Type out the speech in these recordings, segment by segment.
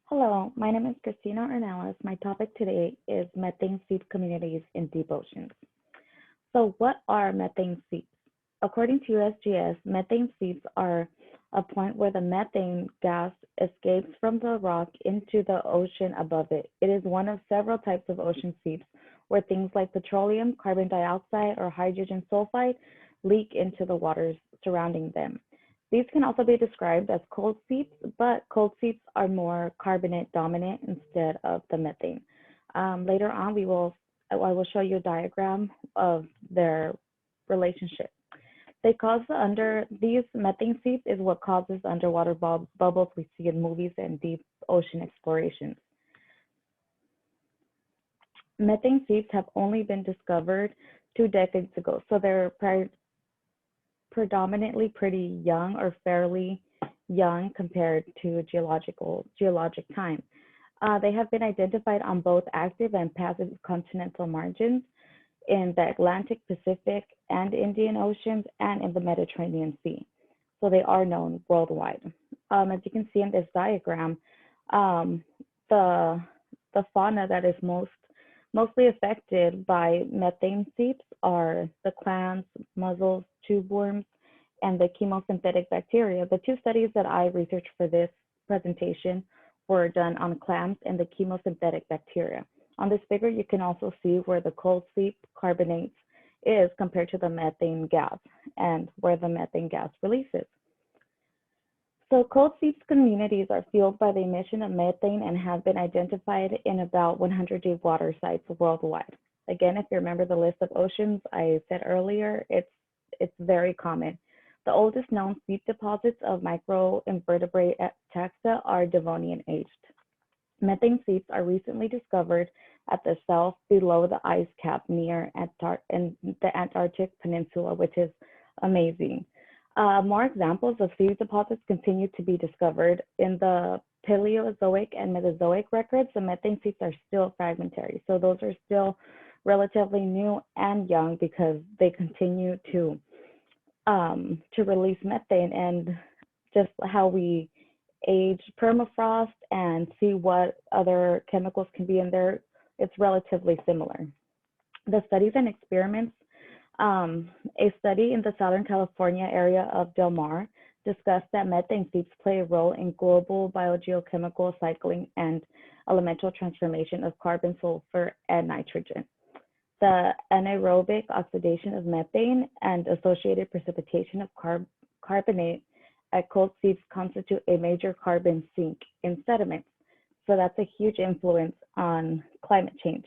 Hello, my name is Cristina Ornelas. My topic today is methane seep communities in deep oceans. So what are methane seeps? According to USGS, methane seeps are a point where the methane gas escapes from the rock into the ocean above it. It is one of several types of ocean seeps where things like petroleum, carbon dioxide, or hydrogen sulfide leak into the waters surrounding them. These can also be described as cold seeps, but cold seeps are more carbonate dominant instead of the methane. Later on, I will show you a diagram of their relationship. These methane seeps is what causes underwater bubbles we see in movies and deep ocean explorations. Methane seeps have only been discovered 2 decades ago, so they're predominantly pretty young or fairly young compared to geologic time. They have been identified on both active and passive continental margins in the Atlantic, Pacific, and Indian Oceans, and in the Mediterranean Sea. So they are known worldwide. As you can see in this diagram, um, the the fauna that is mostly affected by methane seeps are the clams, mussels, tube worms, and the chemosynthetic bacteria. The two studies that I researched for this presentation were done on clams and the chemosynthetic bacteria. On this figure, you can also see where the cold seep carbonates is compared to the methane gas and where the methane gas releases. So cold seep communities are fueled by the emission of methane and have been identified in about 100 deep water sites worldwide. Again, if you remember the list of oceans I said earlier, it's very common. The oldest known seep deposits of microinvertebrate taxa are Devonian aged. Methane seeps are recently discovered at the south below the ice cap near in the Antarctic Peninsula, which is amazing. More examples of seep deposits continue to be discovered. In the Paleozoic and Mesozoic records, the methane seeps are still fragmentary. So those are still relatively new and young because they continue to release methane, and just how we age permafrost and see what other chemicals can be in there, it's relatively similar. The studies and experiments, a study in the Southern California area of Del Mar discussed that methane seeps play a role in global biogeochemical cycling and elemental transformation of carbon, sulfur, and nitrogen. The anaerobic oxidation of methane and associated precipitation of carbonate at cold seeps constitute a major carbon sink in sediments. So that's a huge influence on climate change.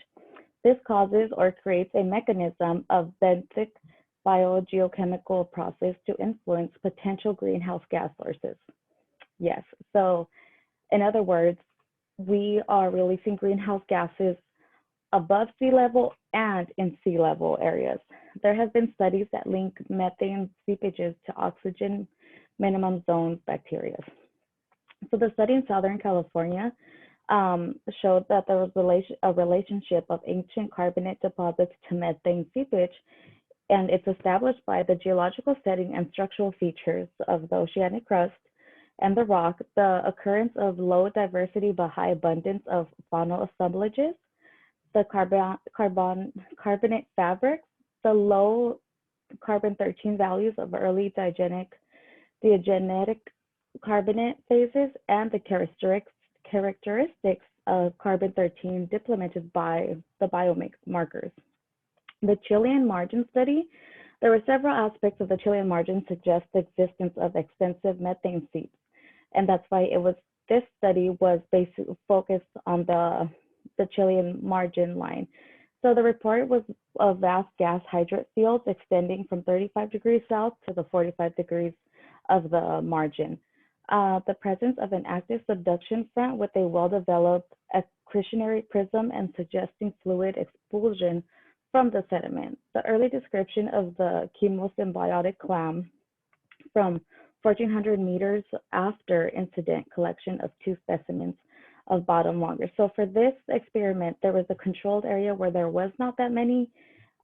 This causes or creates a mechanism of benthic biogeochemical process to influence potential greenhouse gas sources. Yes, so in other words, we are releasing greenhouse gases above sea level and in sea level areas. There have been studies that link methane seepages to oxygen minimum zone bacteria. So the study in Southern California showed that there was a relationship of ancient carbonate deposits to methane seepage, and it's established by the geological setting and structural features of the oceanic crust and the rock, the occurrence of low diversity but high abundance of faunal assemblages, the carbonate fabrics, the low carbon-13 values of early diagenetic carbonate phases, and the characteristics of carbon-13 deplemented by the biomarkers. The Chilean margin study, there were several aspects of the Chilean margin suggest the existence of extensive methane seeps, and that's why this study was basically focused on the Chilean margin line. So the report was of vast gas hydrate fields extending from 35 degrees south to the 45 degrees of the margin. The presence of an active subduction front with a well-developed accretionary prism and suggesting fluid expulsion from the sediment. The early description of the chemosymbiotic clam from 1,400 meters after incident collection of 2 specimens of bottom longer. So for this experiment, there was a controlled area where there was not that many,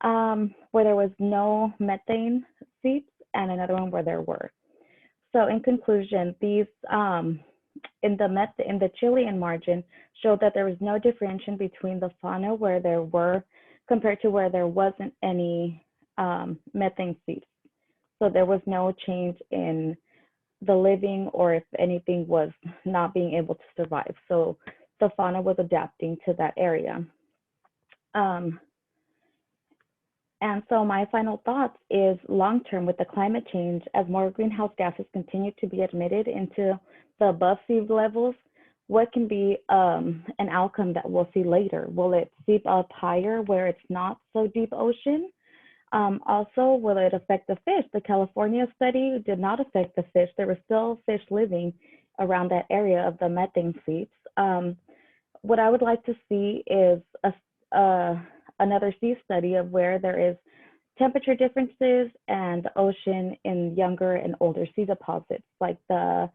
where there was no methane seeps, and another one where there were. So in conclusion, these in the Chilean margin showed that there was no differentiation between the fauna where there were compared to where there wasn't any methane seeps. So there was no change in the living, or if anything was not being able to survive. So the fauna was adapting to that area. Um, and so my final thoughts is long term with the climate change, as more greenhouse gases continue to be emitted into the above sea levels, what can be an outcome that we'll see later? Will it seep up higher where it's not so deep ocean? Also, will it affect the fish? The California study did not affect the fish. There were still fish living around that area of the methane seeps. What I would like to see is another sea study of where there is temperature differences and the ocean in younger and older sea deposits, like the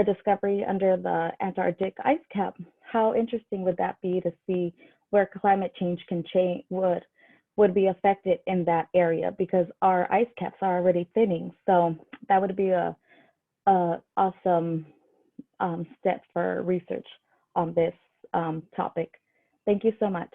discovery under the Antarctic ice cap. How interesting would that be to see where climate change can change would be affected in that area, because our ice caps are already thinning. So that would be a awesome step for research on this topic. Thank you so much.